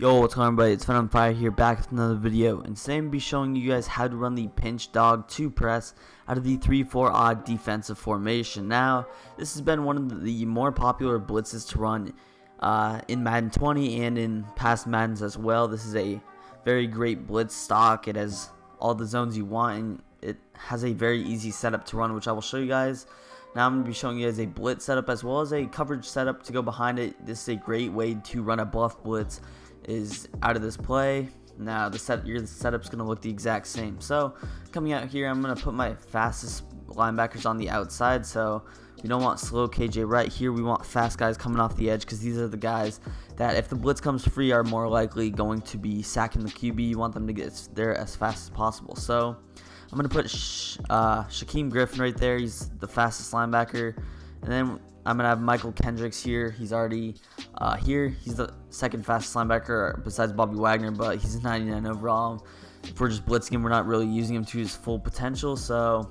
Yo, what's going on, everybody? It's VENM Fire here, back with another video, and today I'm going to be showing you guys how to run the pinch dog 2 press out of the 3-4 odd defensive formation. Now, this has been one of the more popular blitzes to run in Madden 20 and in past Maddens as well. This is a very great blitz stock. It has all the zones you want, and it has a very easy setup to run, which I will show you guys. Now I'm going to be showing you guys a blitz setup as well as a coverage setup to go behind it. This is a great way to run a bluff blitz is out of this play. Now the setup's going to look the exact same. So coming out here, I'm going to put my fastest linebackers on the outside. So we don't want slow KJ right here. We want fast guys coming off the edge, because these are the guys that, if the blitz comes free, are more likely going to be sacking the QB. You want them to get there as fast as possible. So I'm going to put Shaquem Griffin right there. He's the fastest linebacker. And then I'm going to have Michael Kendricks here. He's already here. He's the second fastest linebacker besides Bobby Wagner, but he's a 99 overall. If we're just blitzing him, we're not really using him to his full potential. So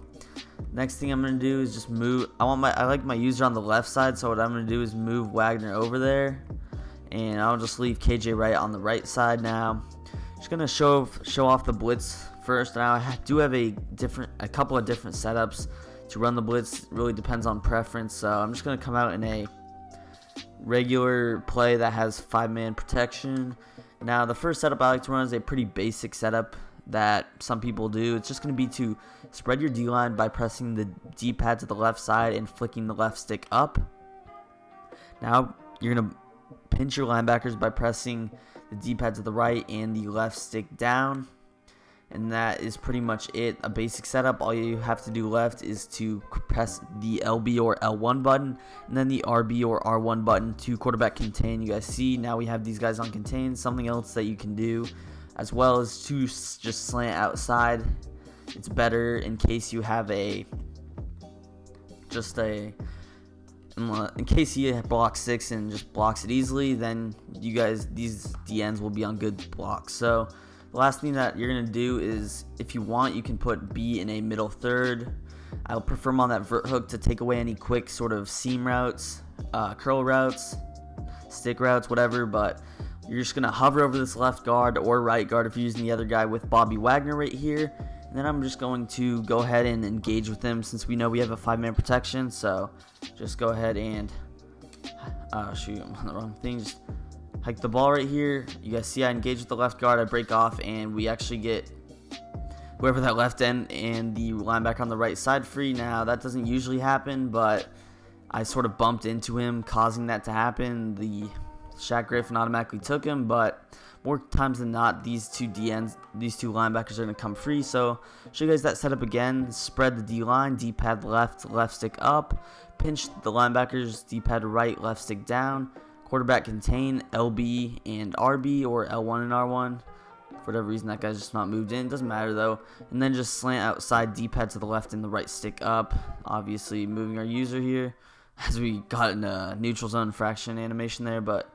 next thing I'm going to do is just move. I like my user on the left side, so what I'm going to do is move Wagner over there. And I'll just leave KJ Wright on the right side now. Just going to show off the blitz first. Now I do have a couple of different setups to run the blitz. It really depends on preference. So I'm just going to come out in a regular play that has 5-man protection. Now the first setup I like to run is a pretty basic setup that some people do. It's just going to be to spread your D-line by pressing the D-pad to the left side and flicking the left stick up. Now you're going to pinch your linebackers by pressing the D-pad to the right and the left stick down. And that is pretty much it. A basic setup. All you have to do left is to press the LB or L1 button, and then the RB or R1 button to quarterback contain. You guys see now we have these guys on contain. Something else that you can do as well is to just slant outside. It's better in case you have in case you block 6 and just blocks it easily, then these DNs will be on good blocks. So the last thing that you're going to do is, if you want, you can put B in a middle third. I'll prefer them on that vert hook to take away any quick sort of seam routes, curl routes, stick routes, whatever. But you're just going to hover over this left guard or right guard if you're using the other guy with Bobby Wagner right here. And then I'm just going to go ahead and engage with him, since we know we have a 5-man protection. So just go ahead and shoot, I'm on the wrong thing. Just hike the ball right here. You guys see I engage with the left guard, I break off, and we actually get whoever that left end and the linebacker on the right side free. Now that doesn't usually happen, but I sort of bumped into him, causing that to happen. The Shaq Griffin automatically took him, but more times than not, these two linebackers are going to come free. So show you guys that setup again. Spread the D-line, D-pad left, left stick up. Pinch the linebackers, D-pad right, left stick down. Quarterback contain, LB and RB, or L1 and R1. For whatever reason, that guy's just not moved in. Doesn't matter though. And then just slant outside, D-pad to the left and the right stick up. Obviously moving our user here, as we got in a neutral zone fraction animation there. But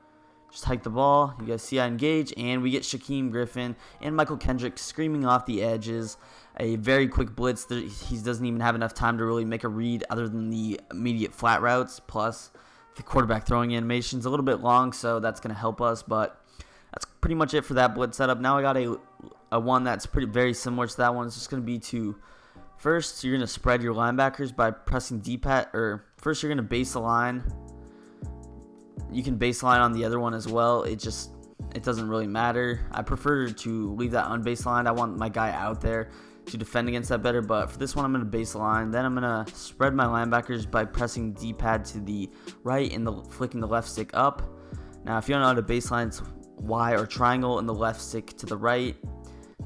just hike the ball. You guys see I engage, and we get Shaquem Griffin and Michael Kendrick screaming off the edges. A very quick blitz. He doesn't even have enough time to really make a read other than the immediate flat routes, plus the quarterback throwing animation is a little bit long, so that's going to help us. But that's pretty much it for that blitz setup. Now I got a one that's very similar to that one. It's just going to be first you're going to spread your linebackers by pressing D-pad, or first you're going to base the line. You can baseline on the other one as well. It doesn't really matter. I prefer to leave that unbaselined. I want my guy out there to defend against that better, but for this one I'm going to baseline. Then I'm going to spread my linebackers by pressing D-pad to the right and flicking the left stick up. Now if you don't know how to baseline, it's Y or triangle and the left stick to the right.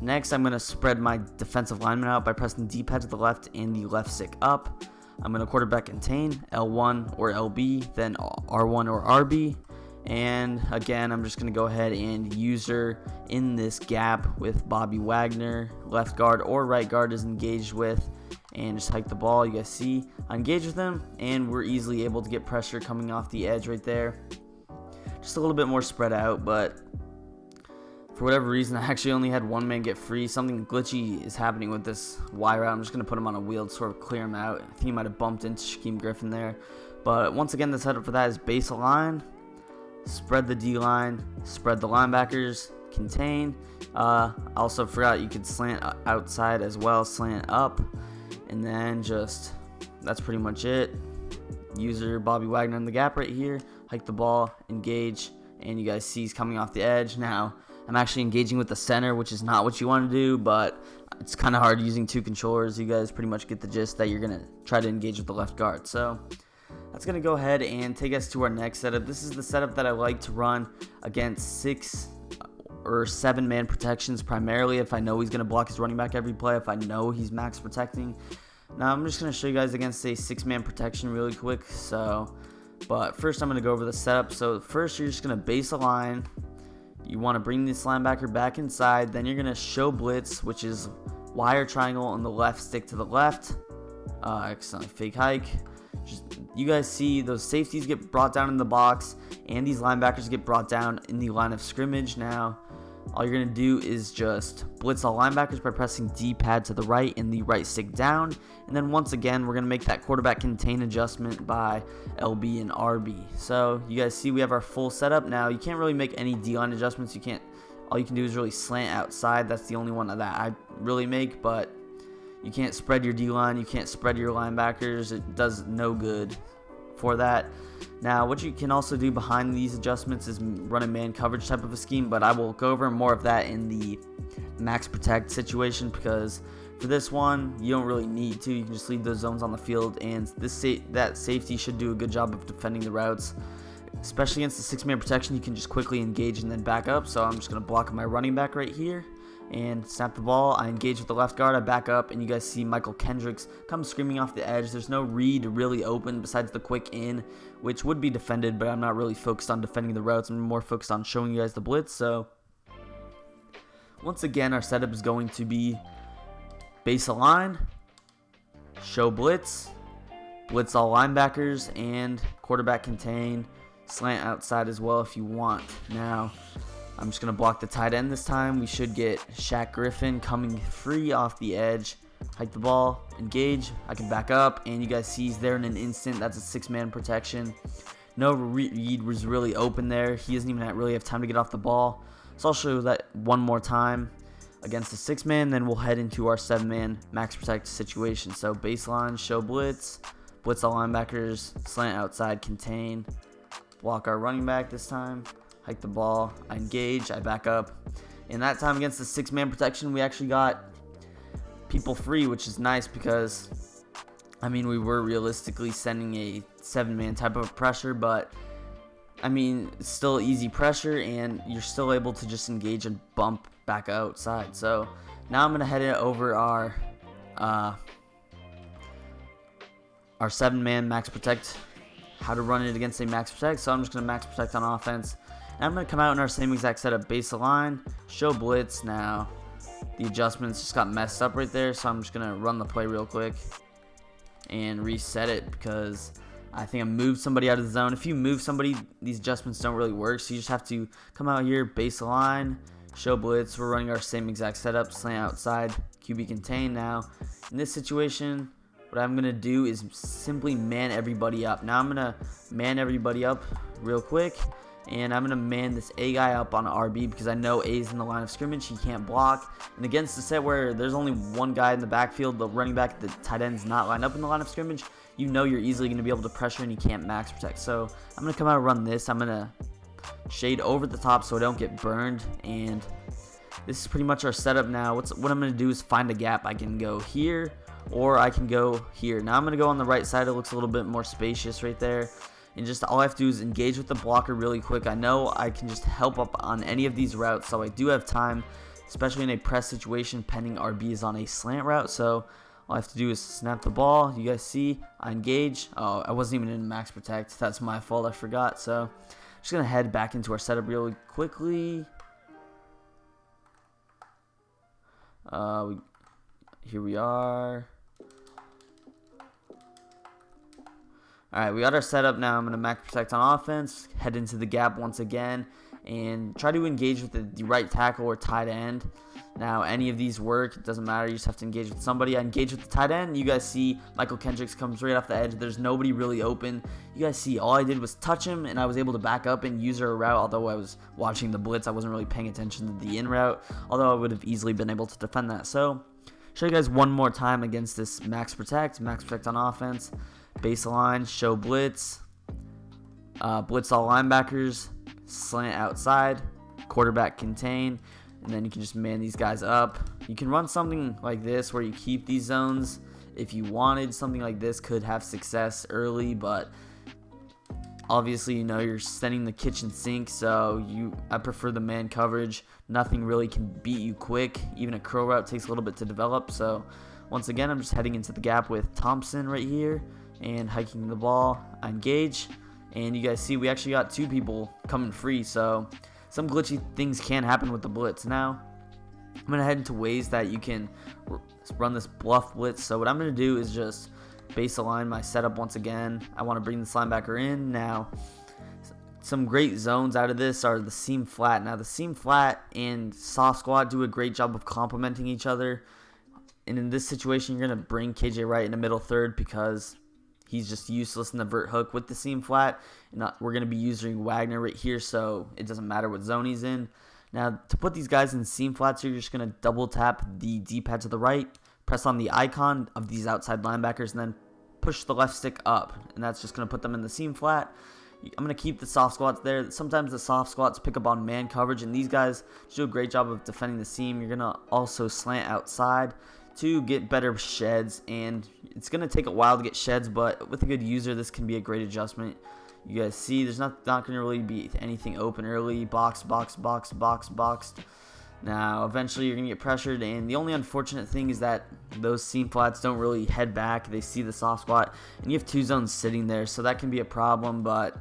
Next I'm going to spread my defensive lineman out by pressing D-pad to the left and the left stick up. I'm going to quarterback contain, L1 or LB, then R1 or RB. And again, I'm just going to go ahead and user in this gap with Bobby Wagner. Left guard or right guard is engaged with, and just hike the ball. You guys see I engage with him, and we're easily able to get pressure coming off the edge right there. Just a little bit more spread out, but for whatever reason, I actually only had one man get free. Something glitchy is happening with this Y route. I'm just going to put him on a wheel to sort of clear him out. I think he might have bumped into Shaquem Griffin there. But once again, the setup for that is base align. spread the D-line, spread the linebackers, contain. Also forgot you could slant outside as well, slant up, and then just that's pretty much it. User Bobby Wagner in the gap right here, hike the ball, engage, and you guys see he's coming off the edge. Now I'm actually engaging with the center, which is not what you want to do, but it's kind of hard using two controllers. You guys pretty much get the gist that you're going to try to engage with the left guard. So that's going to go ahead and take us to our next setup. This is the setup that I like to run against 6 or 7 man protections, primarily if I know he's going to block his running back every play, if I know he's max protecting. Now I'm just going to show you guys against a 6-man protection really quick. But first I'm going to go over the setup. So first you're just going to base a line. You want to bring this linebacker back inside. Then you're going to show blitz, which is wire triangle on the left, stick to the left. Excellent. Fake hike. You guys see those safeties get brought down in the box, and these linebackers get brought down in the line of scrimmage. Now, all you're going to do is just blitz all linebackers by pressing D-pad to the right and the right stick down. And then once again, we're going to make that quarterback contain adjustment by LB and RB. So you guys see we have our full setup. Now, you can't really make any D-line adjustments. All you can do is really slant outside. That's the only one that I really make, but you can't spread your D-line. You can't spread your linebackers. It does no good for that. Now, what you can also do behind these adjustments is run a man coverage type of a scheme, but I will go over more of that in the max protect situation, because for this one, you don't really need to. You can just leave those zones on the field, and that safety should do a good job of defending the routes. Especially against the 6-man protection, you can just quickly engage and then back up. So I'm just going to block my running back right here and snap the ball. I engage with the left guard, I back up, and you guys see Michael Kendricks come screaming off the edge. There's no read really open besides the quick in, which would be defended, but I'm not really focused on defending the routes. I'm more focused on showing you guys the blitz. So once again, our setup is going to be base a line, show blitz, blitz all linebackers, and quarterback contain, slant outside as well if you want. Now, I'm just going to block the tight end this time. We should get Shaq Griffin coming free off the edge. Hike the ball, engage. I can back up, and you guys see he's there in an instant. That's a 6-man protection. No read was really open there. He doesn't even really have time to get off the ball. So I'll show you that one more time against the 6-man. Then we'll head into our 7-man max protect situation. So baseline, show blitz, blitz all linebackers, slant outside, contain, block our running back this time. Hike the ball, I engage, I back up. In that time against the 6-man protection, we actually got people free, which is nice because, I mean, we were realistically sending a 7-man type of pressure, but, I mean, it's still easy pressure, and you're still able to just engage and bump back outside. So now I'm going to head it over our 7-man max protect, how to run it against a max protect. So I'm just going to max protect on offense. And I'm going to come out in our same exact setup, base a line, show blitz. Now, the adjustments just got messed up right there, so I'm just going to run the play real quick and reset it because I think I moved somebody out of the zone. If you move somebody, these adjustments don't really work, so you just have to come out here, base a line, show blitz. We're running our same exact setup, slant outside, QB contain. Now, in this situation, what I'm going to do is simply man everybody up. Now, I'm going to man everybody up real quick. And I'm going to man this A guy up on RB because I know A's in the line of scrimmage. He can't block. And against the set where there's only one guy in the backfield, the running back, the tight end's not lined up in the line of scrimmage, you know you're easily going to be able to pressure and he can't max protect. So I'm going to come out and run this. I'm going to shade over the top so I don't get burned. And this is pretty much our setup now. What I'm going to do is find a gap. I can go here or I can go here. Now I'm going to go on the right side. It looks a little bit more spacious right there. And just all I have to do is engage with the blocker really quick. I know I can just help up on any of these routes, so I do have time, especially in a press situation, pending RB is on a slant route. So all I have to do is snap the ball. You guys see, I engage. Oh, I wasn't even in max protect. That's my fault. I forgot. So I'm just going to head back into our setup really quickly. Here we are. Alright, we got our setup now. I'm going to max protect on offense, head into the gap once again, and try to engage with the right tackle or tight end. Now, any of these work, it doesn't matter, you just have to engage with somebody. I engage with the tight end. You guys see Michael Kendricks comes right off the edge. There's nobody really open. You guys see all I did was touch him, and I was able to back up and use our route. Although I was watching the blitz, I wasn't really paying attention to the in route, although I would have easily been able to defend that. So, show you guys one more time against this max protect on offense. Baseline, show blitz, blitz all linebackers, slant outside, quarterback contain, and then you can just man these guys up. You can run something like this where you keep these zones if you wanted. Something like this could have success early, but obviously, you know, you're sending the kitchen sink, so I prefer the man coverage. Nothing really can beat you quick. Even a curl route takes a little bit to develop. So once again, I'm just heading into the gap with Thompson right here and hiking the ball. I engage, and you guys see we actually got 2 people coming free, so some glitchy things can happen with the blitz. Now, I'm going to head into ways that you can run this bluff blitz. So what I'm going to do is just base align my setup once again. I want to bring this linebacker in. Now, some great zones out of this are the seam flat. Now, the seam flat and soft squat do a great job of complementing each other. And in this situation, you're going to bring KJ Wright in the middle third because he's just useless in the vert hook with the seam flat. And we're going to be using Wagner right here, so it doesn't matter what zone he's in. Now, to put these guys in seam flats, you're just going to double tap the D-pad to the right, press on the icon of these outside linebackers, and then push the left stick up. And that's just going to put them in the seam flat. I'm going to keep the soft squats there. Sometimes the soft squats pick up on man coverage, and these guys do a great job of defending the seam. You're going to also slant outside to get better sheds, and it's going to take a while to get sheds, but with a good user, this can be a great adjustment. You guys see there's not going to really be anything open early. Box. Now, eventually, you're going to get pressured, and the only unfortunate thing is that those seam flats don't really head back. They see the soft squat, and you have 2 zones sitting there, so that can be a problem, but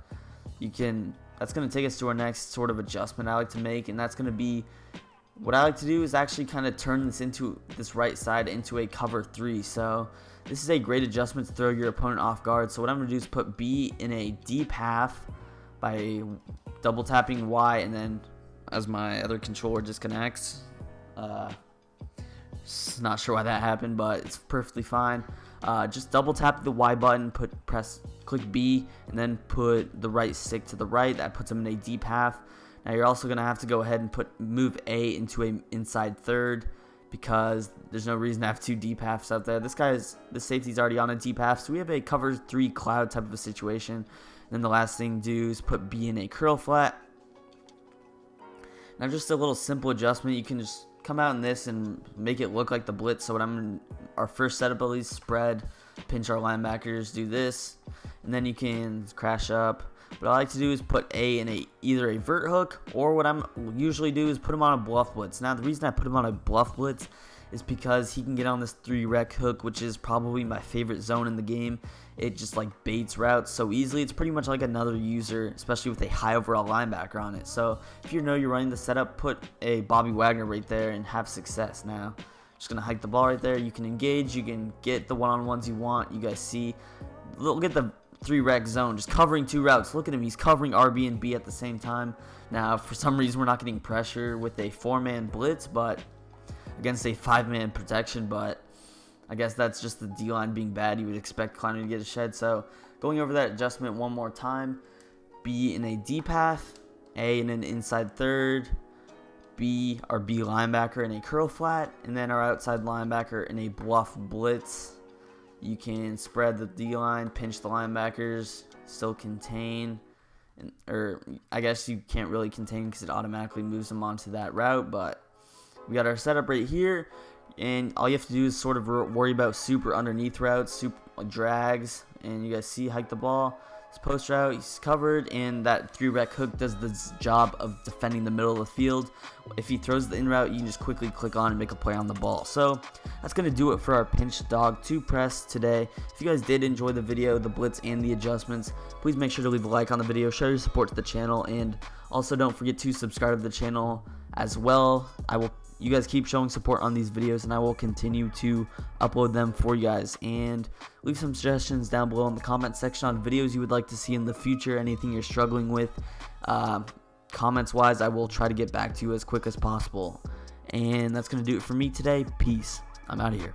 that's going to take us to our next sort of adjustment I like to make, and that's going to be what I like to do is actually kind of turn this right side into a cover 3. So this is a great adjustment to throw your opponent off guard. So what I'm going to do is put B in a deep half by double tapping Y, and then as my other controller disconnects. Not sure why that happened, but it's perfectly fine. Just double tap the Y button, click B, and then put the right stick to the right. That puts them in a deep half. Now you're also going to have to go ahead and move A into an inside third because there's no reason to have 2 deep halves out there. The safety's already on a deep half, so we have a cover 3 cloud type of a situation. And then the last thing to do is put B in a curl flat. Now just a little simple adjustment. You can just come out in this and make it look like the blitz. So our first setup at least, spread, pinch our linebackers, do this, and then you can crash up. What I like to do is put A in either a vert hook, or what I'm usually do is put him on a bluff blitz. Now the reason I put him on a bluff blitz is because he can get on this 3 rec hook, which is probably my favorite zone in the game. It just like baits routes so easily. It's pretty much like another user, especially with a high overall linebacker on it. So if you know you're running the setup, put a Bobby Wagner right there and have success. Now just gonna hike the ball right there. You can engage, you can get the one-on-ones you want. You guys see, look at the 3 rec zone, just covering 2 routes. Look at him, he's covering RB and B at the same time. Now, for some reason, we're not getting pressure with a 4-man blitz, but against a 5-man protection. But I guess that's just the D-line being bad. You would expect Kleiner to get a shed. So going over that adjustment one more time: B in a D path, A in an inside third, B our B linebacker in a curl flat, and then our outside linebacker in a bluff blitz. You can spread the D-line, pinch the linebackers, still contain, or I guess you can't really contain because it automatically moves them onto that route, but we got our setup right here, and all you have to do is sort of worry about super underneath routes, super drags, and you guys see, hike the ball. This post route, he's covered, and that 3 rec hook does the job of defending the middle of the field. If he throws the in route, you can just quickly click on and make a play on the ball. So that's going to do it for our pinch dog 2 press today. If you guys did enjoy the video, the blitz and the adjustments, please make sure to leave a like on the video, show your support to the channel, and also don't forget to subscribe to the channel as well. You guys keep showing support on these videos, and I will continue to upload them for you guys. And leave some suggestions down below in the comment section on videos you would like to see in the future, anything you're struggling with. Comments wise, I will try to get back to you as quick as possible. And that's going to do it for me today. Peace. I'm out of here.